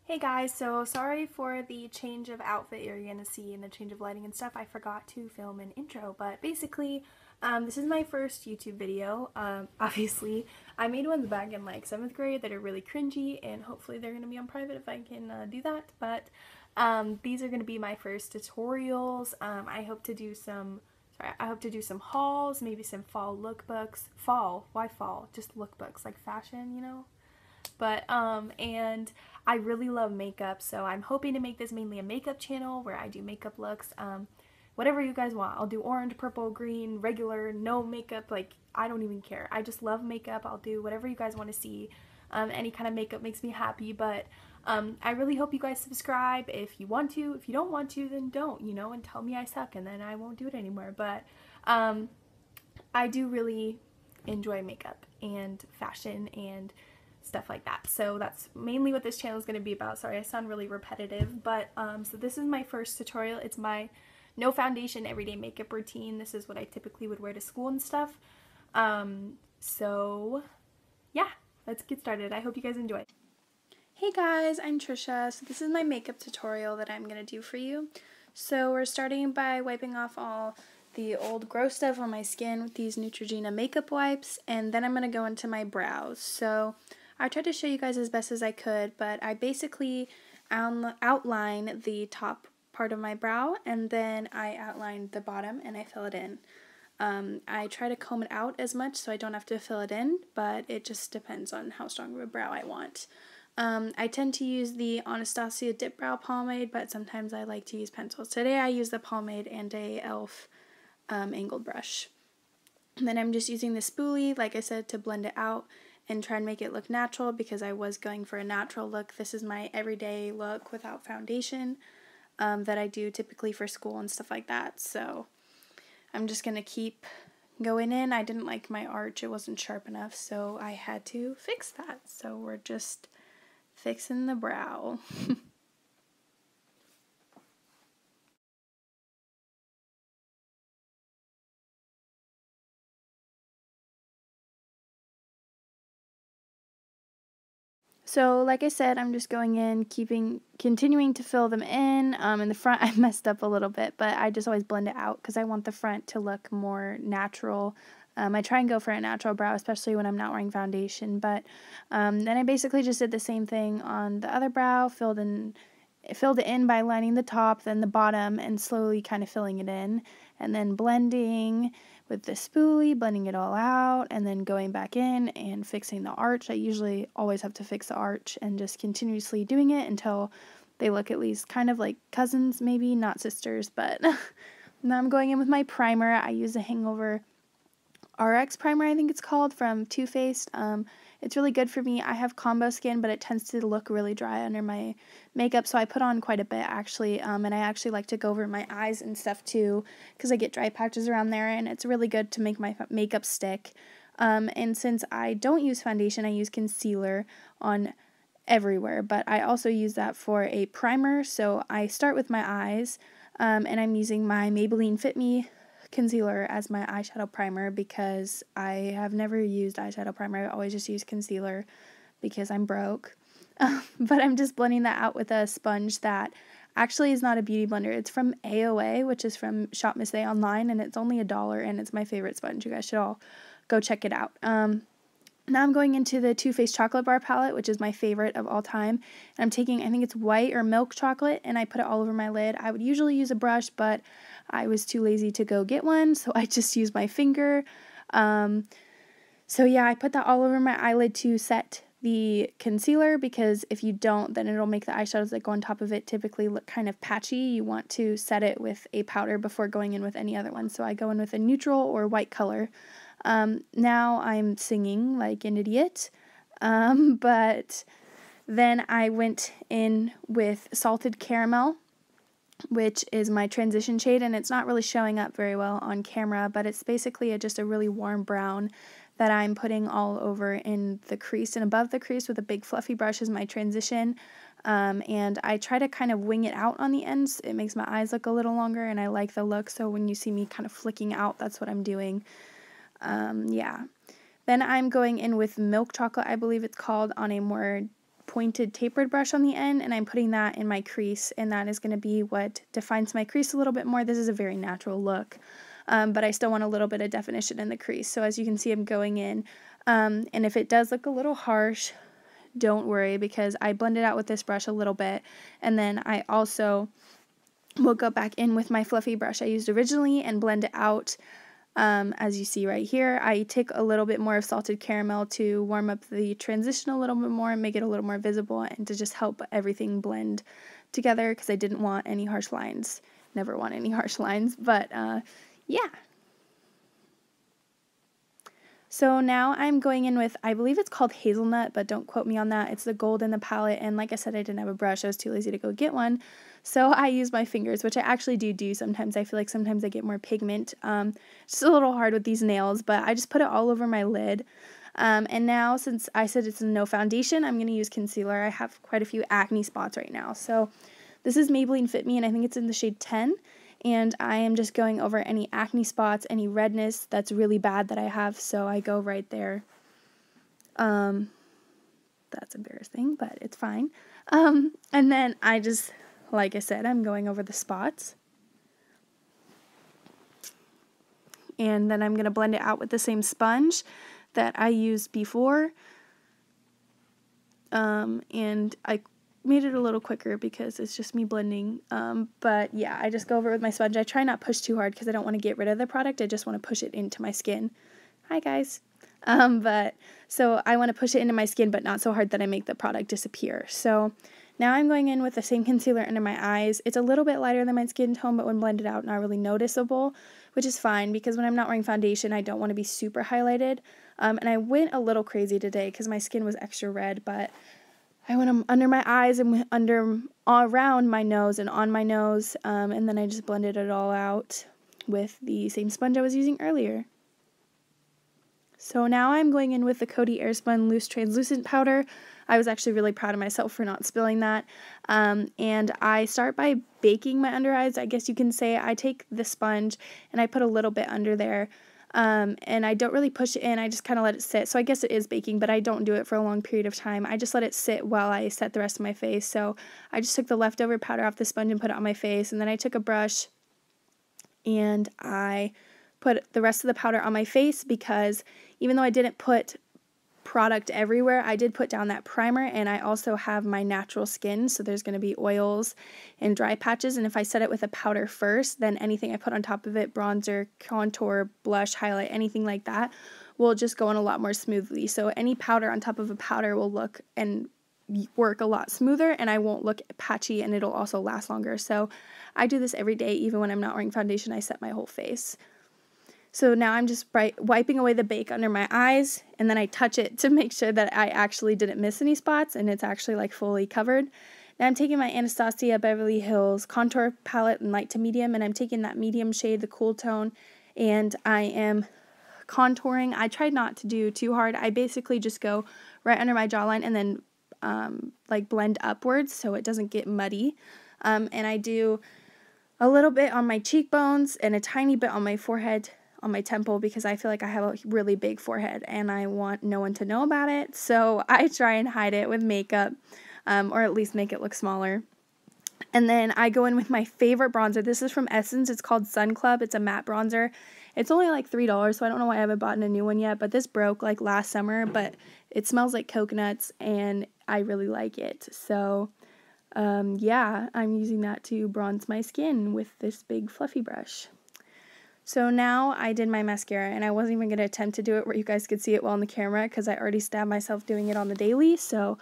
Hey guys, so sorry for the change of outfit you're gonna see and the change of lighting and stuff. I forgot to film an intro, but basically, this is my first YouTube video. Obviously, I made ones back in like 7th grade that are really cringy, and hopefully they're gonna be on private if I can do that. But these are gonna be my first tutorials. I hope to do some. Sorry, I hope to do some hauls, maybe some fall lookbooks. Fall? Why fall? Just lookbooks, like fashion, you know? And I really love makeup, so I'm hoping to make this mainly a makeup channel where I do makeup looks. Whatever you guys want. I'll do orange, purple, green, regular, no makeup, like I don't even care. I just love makeup. I'll do whatever you guys want to see. Any kind of makeup makes me happy, but I really hope you guys subscribe if you want to. If you don't want to, then don't, and tell me I suck and then I won't do it anymore. But I do really enjoy makeup and fashion and stuff like that. So that's mainly what this channel is going to be about. Sorry, I sound really repetitive, but so this is my first tutorial. It's my no foundation everyday makeup routine. This is what I typically would wear to school and stuff. So yeah, let's get started. I hope you guys enjoy. Hey guys, I'm Trisha. So this is my makeup tutorial that I'm going to do for you. So we're starting by wiping off all the old gross stuff on my skin with these Neutrogena makeup wipes, and then I'm going to go into my brows. So I tried to show you guys as best as I could, but I basically outline the top part of my brow, and then I outline the bottom and I fill it in. I try to comb it out as much so I don't have to fill it in, but it just depends on how strong of a brow I want. I tend to use the Anastasia Dip Brow Pomade, but sometimes I like to use pencils. Today I use the pomade and a e.l.f. Angled brush. And then I'm just using the spoolie, like I said, to blend it out and try and make it look natural because I was going for a natural look. This is my everyday look without foundation that I do typically for school and stuff like that. So I'm just going to keep going in. I didn't like my arch. It wasn't sharp enough, so I had to fix that. So we're just fixing the brow. So, like I said, I'm just going in, continuing to fill them in. In the front, I messed up a little bit, but I just always blend it out because I want the front to look more natural. I try and go for a natural brow, especially when I'm not wearing foundation. But then I basically just did the same thing on the other brow, filled it in by lining the top, then the bottom, and slowly kind of filling it in, and then blending with the spoolie, blending it all out, and then going back in and fixing the arch. I usually always have to fix the arch and just continuously doing it until they look at least kind of like cousins, maybe, not sisters, but now I'm going in with my primer. I use a Hangover RX primer, I think it's called, from Too Faced. It's really good for me. I have combo skin, but it tends to look really dry under my makeup, so I put on quite a bit, actually, and I actually like to go over my eyes and stuff, too, because I get dry patches around there, and it's really good to make my makeup stick. And since I don't use foundation, I use concealer on everywhere, but I also use that for a primer, so I start with my eyes, and I'm using my Maybelline Fit Me concealer as my eyeshadow primer because I have never used eyeshadow primer. I always just use concealer because I'm broke. But I'm just blending that out with a sponge that actually is not a beauty blender. It's from AOA, which is from Shop Miss A online, and it's only $1, and it's my favorite sponge. You guys should all go check it out. Now I'm going into the Too Faced Chocolate Bar palette, which is my favorite of all time. And I'm taking, I think it's white or milk chocolate, and I put it all over my lid. I would usually use a brush, but I was too lazy to go get one, so I just used my finger. So yeah, I put that all over my eyelid to set the concealer, because if you don't, then it'll make the eyeshadows that go on top of it typically look kind of patchy. You want to set it with a powder before going in with any other one. So I go in with a neutral or white color. Now I'm singing like an idiot, but then I went in with Salted Caramel, which is my transition shade, and it's not really showing up very well on camera, but it's basically just a really warm brown that I'm putting all over in the crease and above the crease with a big fluffy brush is my transition. And I try to kind of wing it out on the ends. It makes my eyes look a little longer, and I like the look, so when you see me kind of flicking out, that's what I'm doing. Yeah. Then I'm going in with milk chocolate, I believe it's called, on a more pointed tapered brush on the end, and I'm putting that in my crease, and that is going to be what defines my crease a little bit more. This is a very natural look, but I still want a little bit of definition in the crease. So as you can see, I'm going in, and if it does look a little harsh, don't worry, because I blended out with this brush a little bit, and then I also will go back in with my fluffy brush I used originally and blend it out. As you see right here, I take a little bit more of salted caramel to warm up the transition a little bit more and make it a little more visible, and to just help everything blend together, because I didn't want any harsh lines. Never want any harsh lines, but yeah. So now I'm going in with, I believe it's called Hazelnut, but don't quote me on that. It's the gold in the palette, and like I said, I didn't have a brush. I was too lazy to go get one. So I use my fingers, which I actually do sometimes. I feel like sometimes I get more pigment. It's a little hard with these nails, but I just put it all over my lid. And now, since I said it's no foundation, I'm going to use concealer. I have quite a few acne spots right now. So this is Maybelline Fit Me, and I think it's in the shade 10. And I am just going over any acne spots, any redness that's really bad that I have. So I go right there. That's embarrassing, but it's fine. And then I just, like I said, I'm going over the spots. And then I'm going to blend it out with the same sponge that I used before. And I made it a little quicker because it's just me blending. But yeah, I just go over it with my sponge. I try not push too hard because I don't want to get rid of the product. I just want to push it into my skin. Hi guys. So I want to push it into my skin, but not so hard that I make the product disappear. So now I'm going in with the same concealer under my eyes. It's a little bit lighter than my skin tone, but when blended out, not really noticeable, which is fine because when I'm not wearing foundation, I don't want to be super highlighted. And I went a little crazy today because my skin was extra red, but I went under my eyes and went around my nose and on my nose, and then I just blended it all out with the same sponge I was using earlier. So now I'm going in with the Coty Airspun Loose Translucent Powder. I was actually really proud of myself for not spilling that. And I start by baking my under eyes, I guess you can say. I take the sponge and I put a little bit under there. And I don't really push it in, I just kind of let it sit. So I guess it is baking, but I don't do it for a long period of time. I just let it sit while I set the rest of my face. So I just took the leftover powder off the sponge and put it on my face, and then I took a brush and I put the rest of the powder on my face, because even though I didn't put product everywhere, I did put down that primer, and I also have my natural skin, so there's going to be oils and dry patches, and if I set it with a powder first, then anything I put on top of it, bronzer, contour, blush, highlight, anything like that, will just go on a lot more smoothly. So any powder on top of a powder will look and work a lot smoother, and I won't look patchy, and it'll also last longer. So I do this every day. Even when I'm not wearing foundation, I set my whole face. So now I'm just wiping away the bake under my eyes, and then I touch it to make sure that I actually didn't miss any spots and it's actually like fully covered. Now I'm taking my Anastasia Beverly Hills contour palette in light to medium, and I'm taking that medium shade, the cool tone, and I am contouring. I tried not to do too hard. I basically just go right under my jawline and then like blend upwards so it doesn't get muddy. And I do a little bit on my cheekbones and a tiny bit on my forehead, on my temple, because I feel like I have a really big forehead and I want no one to know about it. So I try and hide it with makeup, or at least make it look smaller. And then I go in with my favorite bronzer. This is from Essence. It's called Sun Club. It's a matte bronzer. It's only like $3, so I don't know why I haven't bought a new one yet, but this broke like last summer, but it smells like coconuts and I really like it. So yeah, I'm using that to bronze my skin with this big fluffy brush. So now I did my mascara, and I wasn't even going to attempt to do it where you guys could see it well on the camera because I already stabbed myself doing it on the daily. So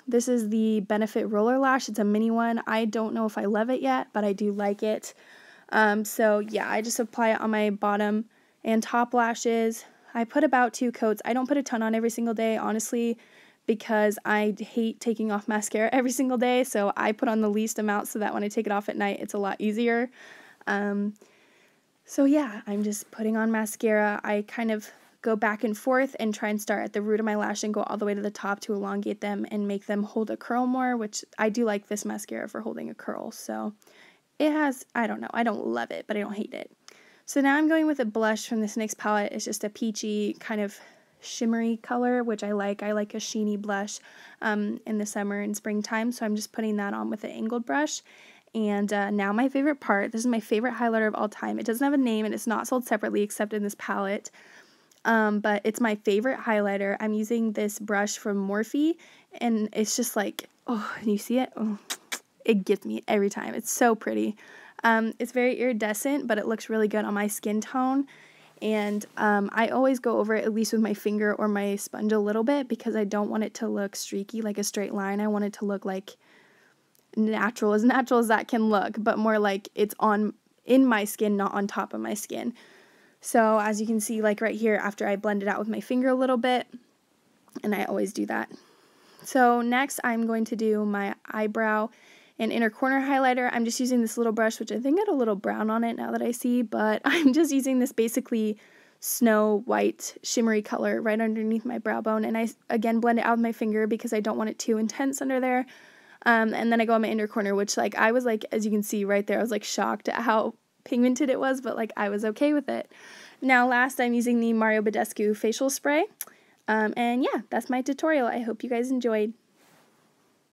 this is the Benefit Roller Lash. It's a mini one. I don't know if I love it yet, but I do like it. So yeah, I just apply it on my bottom and top lashes. I put about 2 coats. I don't put a ton on every single day, honestly, because I hate taking off mascara every single day. So I put on the least amount so that when I take it off at night, it's a lot easier. So yeah, I'm just putting on mascara. I kind of go back and forth and try and start at the root of my lash and go all the way to the top to elongate them and make them hold a curl more, which I do like this mascara for holding a curl. So it has, I don't know, I don't love it, but I don't hate it. So now I'm going with a blush from this NYX palette. It's just a peachy kind of shimmery color, which I like. I like a sheeny blush in the summer and springtime, so I'm just putting that on with an angled brush. And now my favorite part, this is my favorite highlighter of all time. It doesn't have a name and it's not sold separately except in this palette, but it's my favorite highlighter. I'm using this brush from Morphe, and it's just like, oh, you see it? Oh, it gets me every time. It's so pretty. It's very iridescent, but it looks really good on my skin tone. And I always go over it at least with my finger or my sponge a little bit because I don't want it to look streaky like a straight line. I want it to look like natural as that can look, but more like it's in my skin, not on top of my skin. So as you can see, like right here, after I blend it out with my finger a little bit, and I always do that. So next I'm going to do my eyebrow and inner corner highlighter. I'm just using this little brush, which I think had a little brown on it now that I see, but I'm just using this basically snow white shimmery color right underneath my brow bone, and I again blend it out with my finger because I don't want it too intense under there. And then I go on my inner corner, which like I was like, as you can see right there, I was like shocked at how pigmented it was, but like I was okay with it. Now last I'm using the Mario Badescu facial spray. And yeah, that's my tutorial. I hope you guys enjoyed.